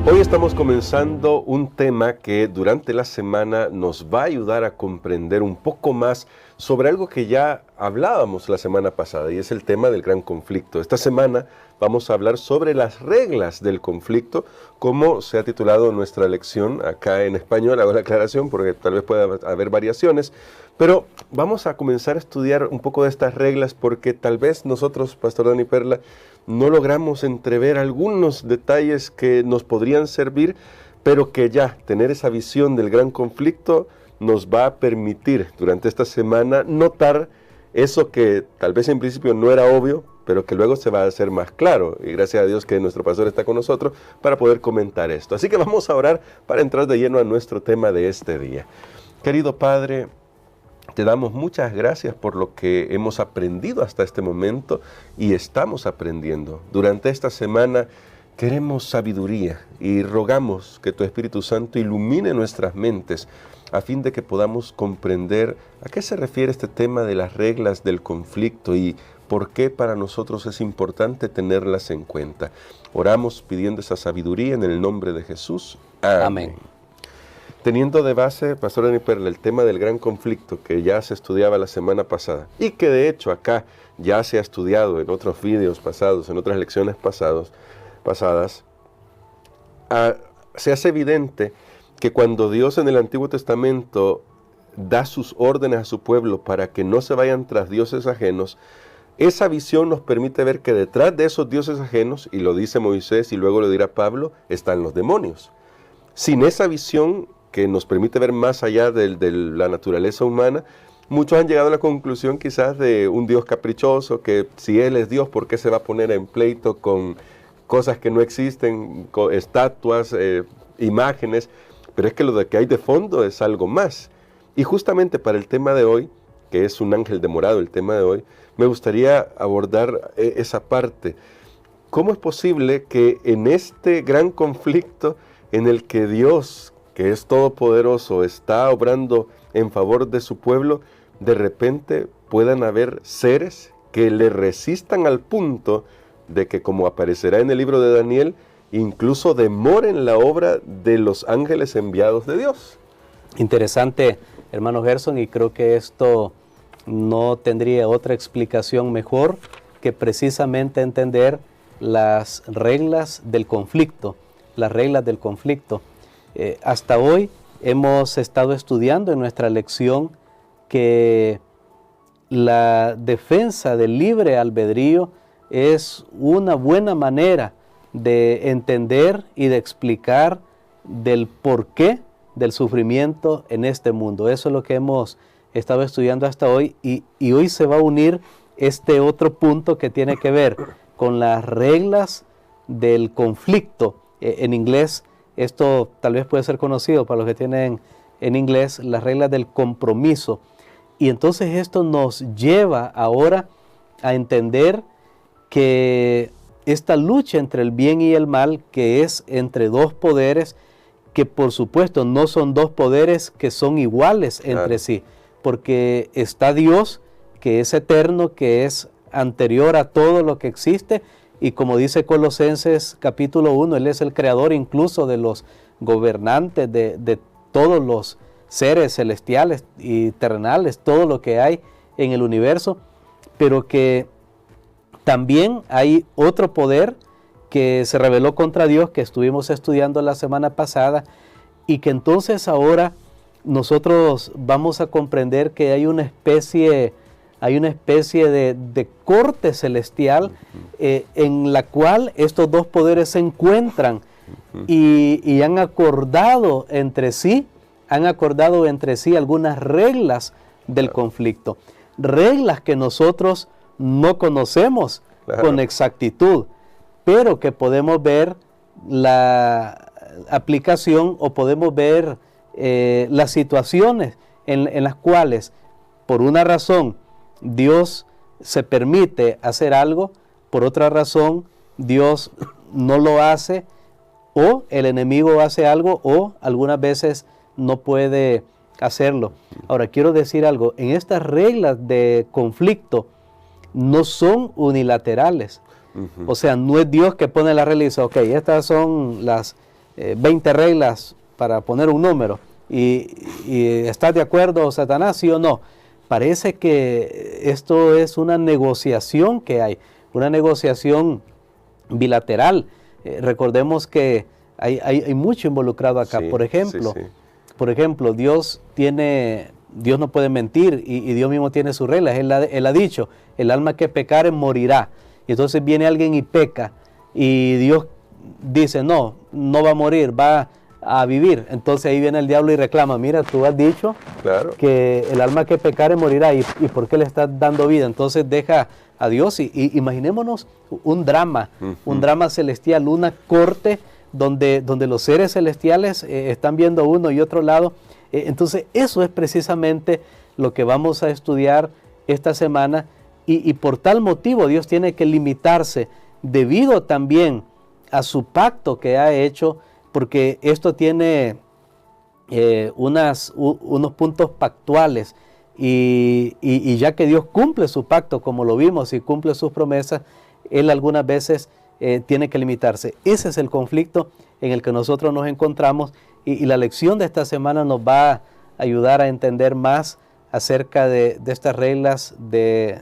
Hoy estamos comenzando un tema que durante la semana nos va a ayudar a comprender un poco más sobre algo que ya hablábamos la semana pasada, y es el tema del gran conflicto. Esta semana vamos a hablar sobre las reglas del conflicto, como se ha titulado nuestra lección acá en español. Hago la aclaración porque tal vez pueda haber variaciones, pero vamos a comenzar a estudiar un poco de estas reglas porque tal vez nosotros, Pastor Dani Perla, no logramos entrever algunos detalles que nos podrían servir, pero que ya tener esa visión del gran conflicto nos va a permitir durante esta semana notar eso que tal vez en principio no era obvio, pero que luego se va a hacer más claro. Y gracias a Dios que nuestro pastor está con nosotros para poder comentar esto. Así que vamos a orar para entrar de lleno a nuestro tema de este día. Querido Padre, te damos muchas gracias por lo que hemos aprendido hasta este momento y estamos aprendiendo. Durante esta semana queremos sabiduría y rogamos que tu Espíritu Santo ilumine nuestras mentes a fin de que podamos comprender a qué se refiere este tema de las reglas del conflicto y por qué para nosotros es importante tenerlas en cuenta. Oramos pidiendo esa sabiduría en el nombre de Jesús. Amén. Teniendo de base, Pastor Dani Perla, el tema del gran conflicto que ya se estudiaba la semana pasada y que de hecho acá ya se ha estudiado en otros vídeos pasados, en otras lecciones pasadas, se hace evidente que cuando Dios en el Antiguo Testamento da sus órdenes a su pueblo para que no se vayan tras dioses ajenos, esa visión nos permite ver que detrás de esos dioses ajenos, y lo dice Moisés y luego lo dirá Pablo, están los demonios. Sin esa visión que nos permite ver más allá de la naturaleza humana, muchos han llegado a la conclusión quizás de un Dios caprichoso, que si Él es Dios, ¿por qué se va a poner en pleito con cosas que no existen, con estatuas, imágenes? Pero es que lo que hay de fondo es algo más. Y justamente para el tema de hoy, que es un ángel demorado el tema de hoy, me gustaría abordar esa parte. ¿Cómo es posible que en este gran conflicto en el que Dios, que es todopoderoso, está obrando en favor de su pueblo, de repente puedan haber seres que le resistan al punto de que, como aparecerá en el libro de Daniel, incluso demoren la obra de los ángeles enviados de Dios? Interesante, hermano Gerson, y creo que esto no tendría otra explicación mejor que precisamente entender las reglas del conflicto, las reglas del conflicto. Hasta hoy hemos estado estudiando en nuestra lección que la defensa del libre albedrío es una buena manera de entender y de explicar del porqué del sufrimiento en este mundo. Eso es lo que hemos estado estudiando hasta hoy y hoy se va a unir este otro punto que tiene que ver con las reglas del conflicto. En inglés, esto tal vez puede ser conocido para los que tienen en inglés, las reglas del compromiso. Y entonces esto nos lleva ahora a entender que esta lucha entre el bien y el mal, que es entre dos poderes, que por supuesto no son dos poderes que son iguales entre sí, porque está Dios, que es eterno, que es anterior a todo lo que existe, y como dice Colosenses capítulo 1, Él es el creador incluso de los gobernantes, de todos los seres celestiales y terrenales, todo lo que hay en el universo, pero que también hay otro poder que se rebeló contra Dios, que estuvimos estudiando la semana pasada, y que entonces ahora nosotros vamos a comprender que hay una especie de corte celestial en la cual estos dos poderes se encuentran y han acordado entre sí algunas reglas del conflicto, reglas que nosotros no conocemos con exactitud, pero que podemos ver la aplicación o podemos ver las situaciones en las cuales por una razón Dios se permite hacer algo, por otra razón Dios no lo hace, o el enemigo hace algo, o algunas veces no puede hacerlo. Ahora quiero decir algo, en estas reglas de conflicto no son unilaterales. O sea, no es Dios que pone la regla y dice, ok, estas son las 20 reglas para poner un número. Y ¿estás de acuerdo, Satanás, sí o no? Parece que esto es una negociación que hay, una negociación bilateral. Recordemos que hay mucho involucrado acá. Sí, por ejemplo, sí, sí. Por ejemplo, Dios no puede mentir y Dios mismo tiene sus reglas. Él ha dicho, el alma que pecare morirá. Y entonces viene alguien y peca y Dios dice, no va a morir, va a vivir. Entonces ahí viene el diablo y reclama, mira, tú has dicho que el alma que pecare morirá y ¿por qué le estás dando vida? Entonces deja a Dios y imaginémonos un drama celestial, una corte donde los seres celestiales están viendo uno y otro lado. Entonces eso es precisamente lo que vamos a estudiar esta semana y por tal motivo Dios tiene que limitarse debido también a su pacto que ha hecho, porque esto tiene unos puntos pactuales y ya que Dios cumple su pacto como lo vimos y cumple sus promesas, Él algunas veces tiene que limitarse. Ese es el conflicto en el que nosotros nos encontramos y la lección de esta semana nos va a ayudar a entender más acerca de estas reglas de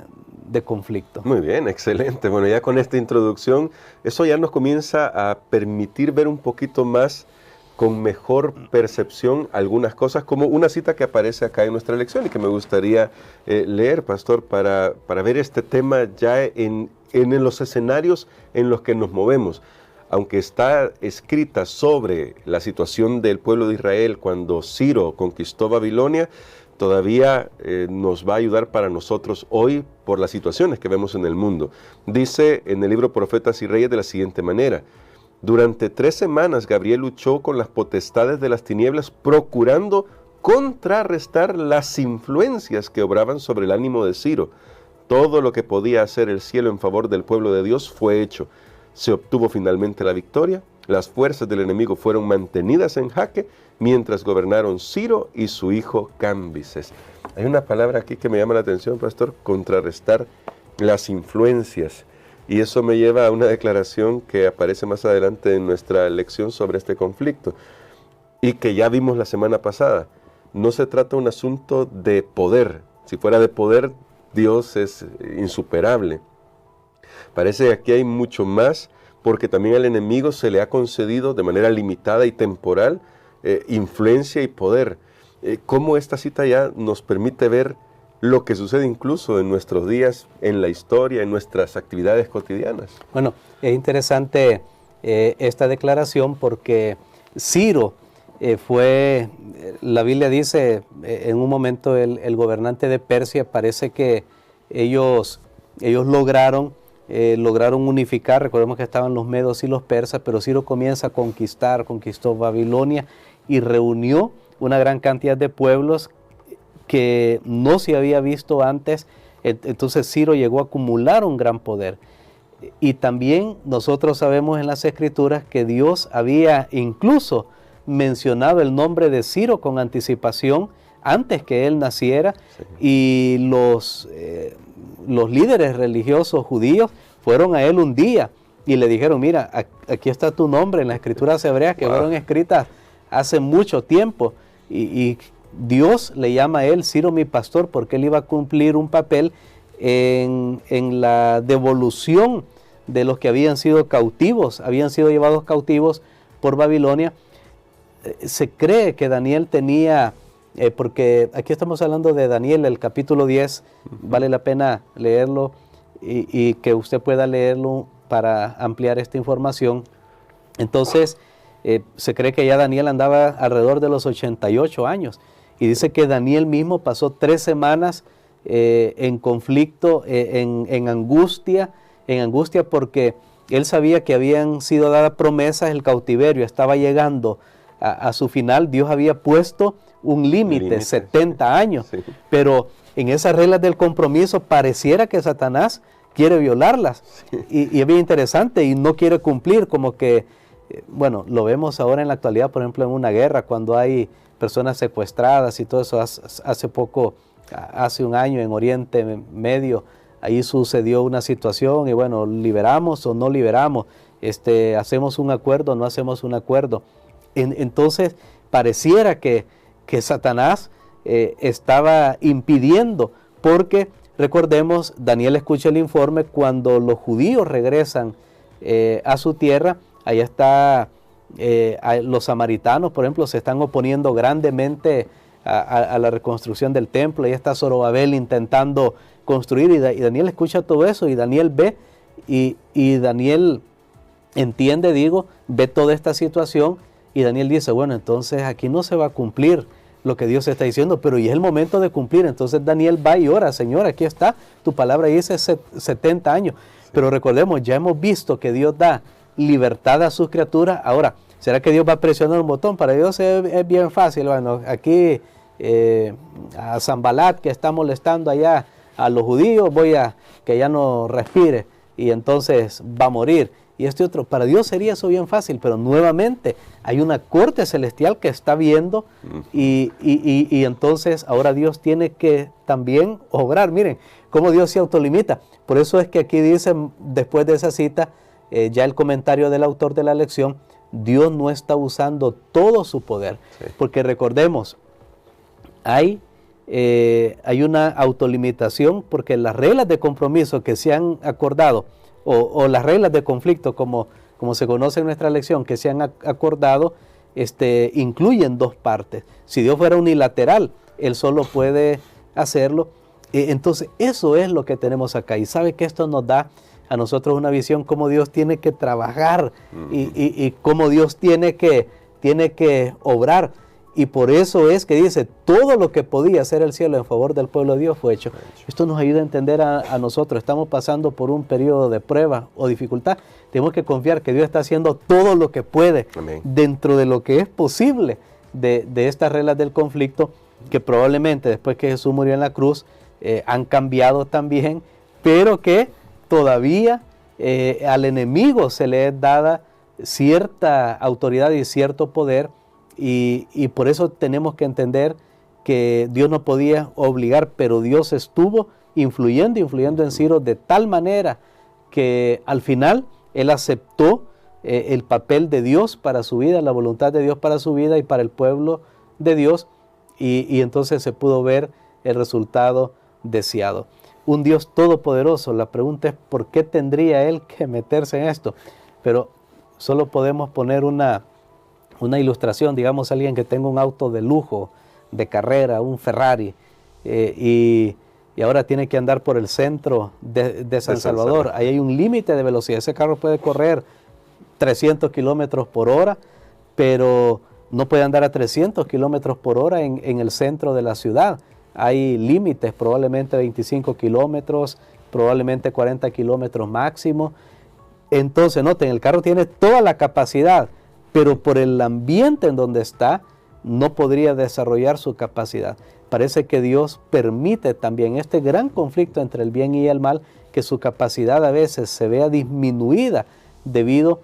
conflicto. Muy bien, excelente. Bueno, ya con esta introducción, eso ya nos comienza a permitir ver un poquito más, con mejor percepción, algunas cosas, como una cita que aparece acá en nuestra lección y que me gustaría leer, pastor, para ver este tema ya en los escenarios en los que nos movemos. Aunque está escrita sobre la situación del pueblo de Israel cuando Ciro conquistó Babilonia, todavía nos va a ayudar para nosotros hoy por las situaciones que vemos en el mundo. Dice en el libro Profetas y Reyes de la siguiente manera: durante 3 semanas Gabriel luchó con las potestades de las tinieblas, procurando contrarrestar las influencias que obraban sobre el ánimo de Ciro. Todo lo que podía hacer el cielo en favor del pueblo de Dios fue hecho. Se obtuvo finalmente la victoria, las fuerzas del enemigo fueron mantenidas en jaque, mientras gobernaron Ciro y su hijo Cambises. Hay una palabra aquí que me llama la atención, pastor: contrarrestar las influencias. Y eso me lleva a una declaración que aparece más adelante en nuestra lección sobre este conflicto, y que ya vimos la semana pasada. No se trata de un asunto de poder. Si fuera de poder, Dios es insuperable. Parece que aquí hay mucho más, porque también al enemigo se le ha concedido de manera limitada y temporal influencia y poder. Cómo esta cita ya nos permite ver lo que sucede incluso en nuestros días, en la historia, en nuestras actividades cotidianas. Bueno, es interesante esta declaración porque Ciro fue, la Biblia dice, en un momento el gobernante de Persia, parece que ellos lograron unificar. Recordemos que estaban los medos y los persas, pero Ciro comienza a conquistó Babilonia y reunió una gran cantidad de pueblos que no se había visto antes. Entonces Ciro llegó a acumular un gran poder. Y también nosotros sabemos en las Escrituras que Dios había incluso mencionado el nombre de Ciro con anticipación antes que él naciera. Sí. Y los líderes religiosos judíos fueron a él un día y le dijeron: mira, aquí está tu nombre en las escrituras hebreas que fueron escritas hace mucho tiempo, y Dios le llama a él Ciro mi pastor, porque él iba a cumplir un papel en la devolución de los que habían sido llevados cautivos por Babilonia. Se cree que Daniel tenía, porque aquí estamos hablando de Daniel, el capítulo 10, vale la pena leerlo y que usted pueda leerlo para ampliar esta información. Entonces, se cree que ya Daniel andaba alrededor de los 88 años. Y dice que Daniel mismo pasó 3 semanas en conflicto, en angustia porque él sabía que habían sido dadas promesas, el cautiverio estaba llegando a su final. Dios había puesto un límite, 70 años, sí. Pero en esas reglas del compromiso pareciera que Satanás quiere violarlas, sí. y es bien interesante y no quiere cumplir, como que, bueno, lo vemos ahora en la actualidad, por ejemplo, en una guerra, cuando hay personas secuestradas y todo eso. Hace un año en Oriente Medio, ahí sucedió una situación y bueno, liberamos o no liberamos, hacemos un acuerdo o no hacemos un acuerdo. Entonces, pareciera que Satanás estaba impidiendo, porque recordemos, Daniel escucha el informe cuando los judíos regresan a su tierra. Allá está, los samaritanos, por ejemplo, se están oponiendo grandemente a la reconstrucción del templo. Ahí está Zorobabel intentando construir, y Daniel escucha todo eso, y Daniel ve, y Daniel entiende, ve toda esta situación, y Daniel dice, bueno, entonces aquí no se va a cumplir lo que Dios está diciendo, pero ya es el momento de cumplir. Entonces Daniel va y ora, Señor, aquí está, tu palabra dice 70 años. Sí. Pero recordemos, ya hemos visto que Dios da libertad a sus criaturas. Ahora, ¿será que Dios va a presionar un botón? Para Dios es bien fácil. Bueno, aquí a Sanbalat, que está molestando allá a los judíos, voy a que ya no respire, y entonces va a morir. Y este otro, para Dios sería eso bien fácil, pero nuevamente hay una corte celestial que está viendo, y entonces ahora Dios tiene que también obrar. Miren cómo Dios se autolimita. Por eso es que aquí dice, después de esa cita, ya el comentario del autor de la lección, Dios no está usando todo su poder. Sí. Porque recordemos, hay una autolimitación, porque las reglas de compromiso que se han acordado, o las reglas de conflicto, como se conoce en nuestra lección, que se han acordado, incluyen dos partes. Si Dios fuera unilateral, Él solo puede hacerlo. Entonces, eso es lo que tenemos acá. Y sabe que esto nos da a nosotros una visión cómo Dios tiene que trabajar, y cómo Dios tiene que obrar. Y por eso es que dice, todo lo que podía hacer el cielo en favor del pueblo de Dios fue hecho. Esto nos ayuda a entender a nosotros. Estamos pasando por un periodo de prueba o dificultad. Tenemos que confiar que Dios está haciendo todo lo que puede. Amén. Dentro de lo que es posible de estas reglas del conflicto, que probablemente después que Jesús murió en la cruz han cambiado también, pero que todavía al enemigo se le es dada cierta autoridad y cierto poder. Y por eso tenemos que entender que Dios no podía obligar, pero Dios estuvo influyendo en Ciro de tal manera que al final él aceptó el papel de Dios para su vida, la voluntad de Dios para su vida y para el pueblo de Dios, y entonces se pudo ver el resultado deseado. Un Dios todopoderoso. La pregunta es, ¿por qué tendría él que meterse en esto? Pero solo podemos poner una ilustración. Digamos, alguien que tenga un auto de lujo, de carrera, un Ferrari, y ahora tiene que andar por el centro de San Salvador. Ahí hay un límite de velocidad. Ese carro puede correr 300 kilómetros por hora, pero no puede andar a 300 kilómetros por hora en el centro de la ciudad. Hay límites, probablemente 25 kilómetros, probablemente 40 kilómetros máximo. Entonces, noten, el carro tiene toda la capacidad, pero por el ambiente en donde está, no podría desarrollar su capacidad. Parece que Dios permite también este gran conflicto entre el bien y el mal, que su capacidad a veces se vea disminuida debido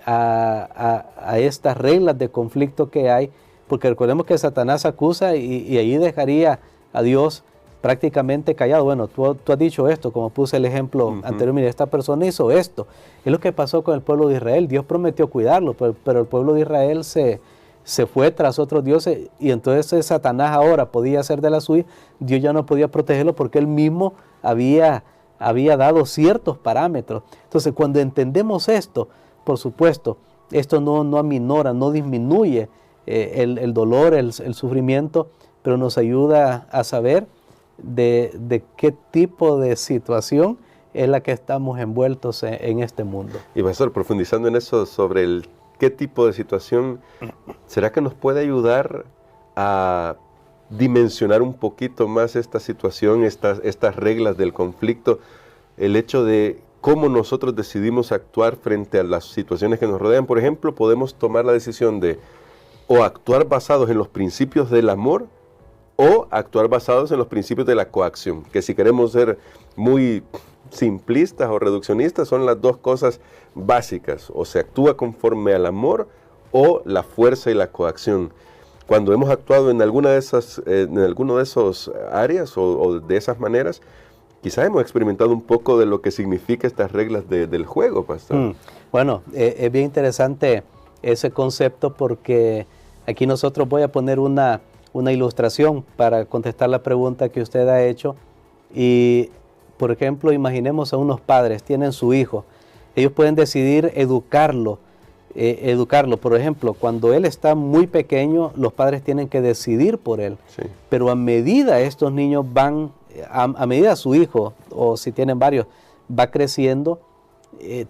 a estas reglas de conflicto que hay, porque recordemos que Satanás acusa y ahí dejaría a Dios prácticamente callado. Bueno, tú has dicho esto, como puse el ejemplo anterior, mira, esta persona hizo esto. Es lo que pasó con el pueblo de Israel. Dios prometió cuidarlo, pero el pueblo de Israel se fue tras otros dioses, y entonces Satanás ahora podía hacer de la suya. Dios ya no podía protegerlo porque él mismo había dado ciertos parámetros. Entonces, cuando entendemos esto, por supuesto, esto no aminora, no disminuye el dolor, el sufrimiento, pero nos ayuda a saber de qué tipo de situación es la que estamos envueltos en este mundo. Y pastor, profundizando en eso sobre qué tipo de situación, ¿será que nos puede ayudar a dimensionar un poquito más esta situación, estas reglas del conflicto, el hecho de cómo nosotros decidimos actuar frente a las situaciones que nos rodean? Por ejemplo, podemos tomar la decisión de o actuar basados en los principios del amor, o actuar basados en los principios de la coacción, que si queremos ser muy simplistas o reduccionistas, son las dos cosas básicas: o se actúa conforme al amor o la fuerza y la coacción. Cuando hemos actuado en alguna de esas, en alguno de esos áreas o de esas maneras, quizás hemos experimentado un poco de lo que significa estas reglas del juego, pastor. Bueno, es bien interesante ese concepto porque aquí nosotros voy a poner una ilustración para contestar la pregunta que usted ha hecho. Y, por ejemplo, imaginemos a unos padres, tienen su hijo, ellos pueden decidir educarlo. Por ejemplo, cuando él está muy pequeño, los padres tienen que decidir por él. Sí. Pero a medida estos niños van, a medida su hijo, o si tienen varios, va creciendo,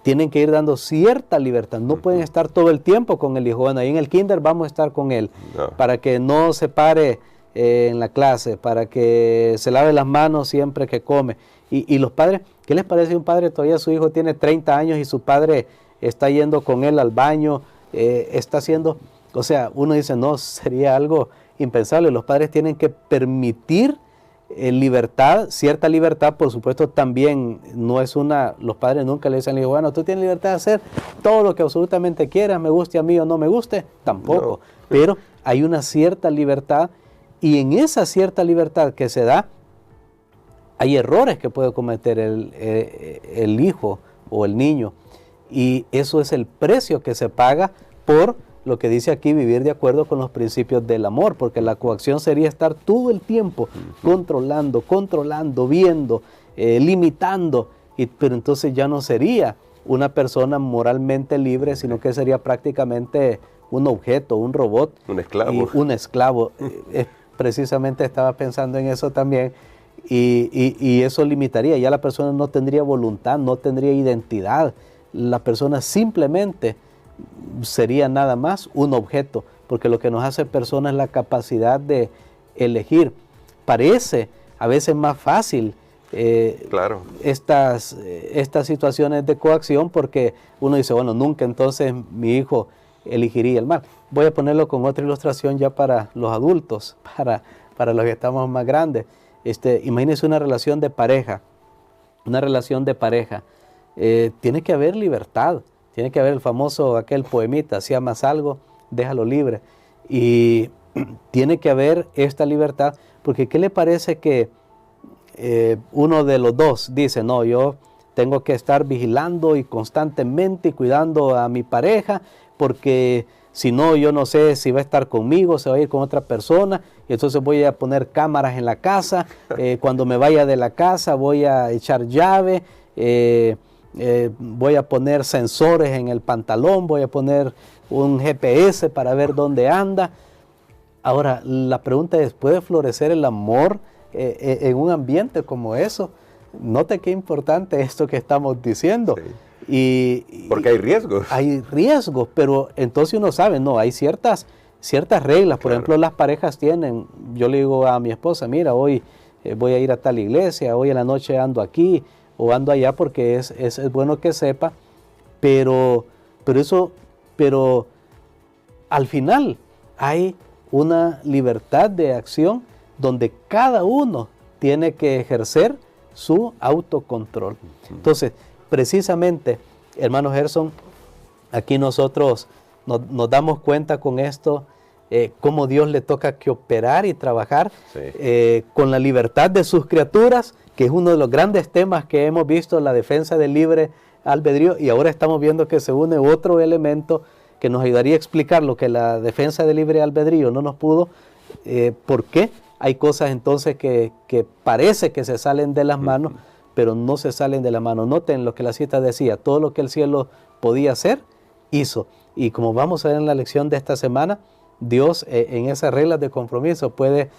tienen que ir dando cierta libertad. No pueden estar todo el tiempo con el hijo. Bueno, ahí en el kinder vamos a estar con él, para que no se pare en la clase, para que se lave las manos siempre que come. Y los padres, ¿qué les parece a un padre? Todavía su hijo tiene 30 años y su padre está yendo con él al baño, está haciendo, o sea, uno dice, no, sería algo impensable. Los padres tienen que permitir libertad, cierta libertad, por supuesto. También no es los padres nunca le dicen al hijo, bueno, tú tienes libertad de hacer todo lo que absolutamente quieras, me guste a mí o no me guste, tampoco. No. Pero hay una cierta libertad, y en esa cierta libertad que se da, hay errores que puede cometer el hijo o el niño. Y eso es el precio que se paga por lo que dice aquí, vivir de acuerdo con los principios del amor, porque la coacción sería estar todo el tiempo controlando, viendo, limitando, pero entonces ya no sería una persona moralmente libre, sino que sería prácticamente un objeto, un robot. Un esclavo. Un esclavo. Precisamente estaba pensando en eso también, y eso limitaría, ya la persona no tendría voluntad, no tendría identidad. La persona simplemente sería nada más un objeto, porque lo que nos hace persona es la capacidad de elegir. Parece a veces más fácil estas situaciones de coacción, porque uno dice, bueno, nunca entonces mi hijo elegiría el mal. Voy a ponerlo con otra ilustración ya para los adultos, para los que estamos más grandes. Imagínense una relación de pareja. Tiene que haber libertad, tiene que haber el famoso, aquel poemita, si amas algo, déjalo libre. Y tiene que haber esta libertad, porque ¿qué le parece que uno de los dos dice, no, yo tengo que estar vigilando y constantemente y cuidando a mi pareja, porque si no, yo no sé si va a estar conmigo, se va a ir con otra persona, y entonces voy a poner cámaras en la casa, cuando me vaya de la casa voy a echar llave, voy a poner sensores en el pantalón, voy a poner un GPS para ver dónde anda. Ahora, la pregunta es, ¿puede florecer el amor en un ambiente como eso? Note qué importante esto que estamos diciendo. Sí. Porque hay riesgos. Hay riesgos, pero entonces uno sabe, no, hay ciertas reglas. Por ejemplo, las parejas tienen, yo le digo a mi esposa, mira, hoy voy a ir a tal iglesia, hoy en la noche ando aquí, o ando allá, porque es bueno que sepa, pero al final hay una libertad de acción donde cada uno tiene que ejercer su autocontrol. Entonces, precisamente, hermano Gerson, aquí nosotros nos damos cuenta con esto, cómo Dios le toca que operar y trabajar con la libertad de sus criaturas, que es uno de los grandes temas que hemos visto, la defensa del libre albedrío, y ahora estamos viendo que se une otro elemento que nos ayudaría a explicar lo que la defensa del libre albedrío no nos pudo, por qué hay cosas entonces que parece que se salen de las manos, pero no se salen de la mano. Noten lo que la cita decía, todo lo que el cielo podía hacer, hizo. Y como vamos a ver en la lección de esta semana, Dios en esas reglas de compromiso puede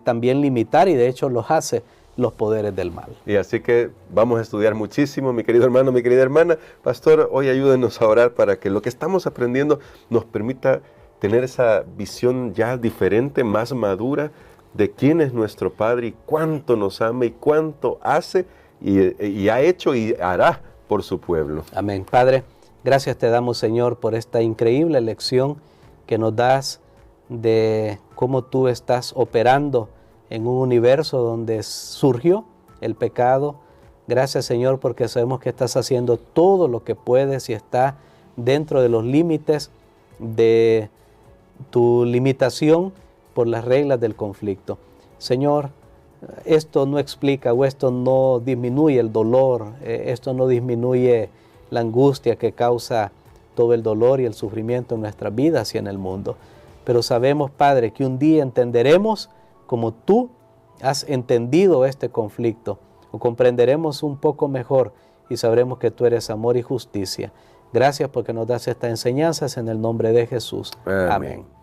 también limitar, y de hecho los hace, los poderes del mal. Y así que vamos a estudiar muchísimo, mi querido hermano, mi querida hermana. Pastor, hoy ayúdenos a orar para que lo que estamos aprendiendo nos permita tener esa visión ya diferente, más madura, de quién es nuestro Padre y cuánto nos ama y cuánto hace y ha hecho y hará por su pueblo. Amén. Padre, gracias te damos, Señor, por esta increíble lección que nos das de cómo tú estás operando en un universo donde surgió el pecado. Gracias, Señor, porque sabemos que estás haciendo todo lo que puedes y está dentro de los límites de tu limitación por las reglas del conflicto. Señor, esto no explica o esto no disminuye el dolor, esto no disminuye la angustia que causa todo el dolor y el sufrimiento en nuestras vidas y en el mundo. Pero sabemos, Padre, que un día entenderemos como tú has entendido este conflicto, o comprenderemos un poco mejor y sabremos que tú eres amor y justicia. Gracias porque nos das estas enseñanzas en el nombre de Jesús. Amén. Amén.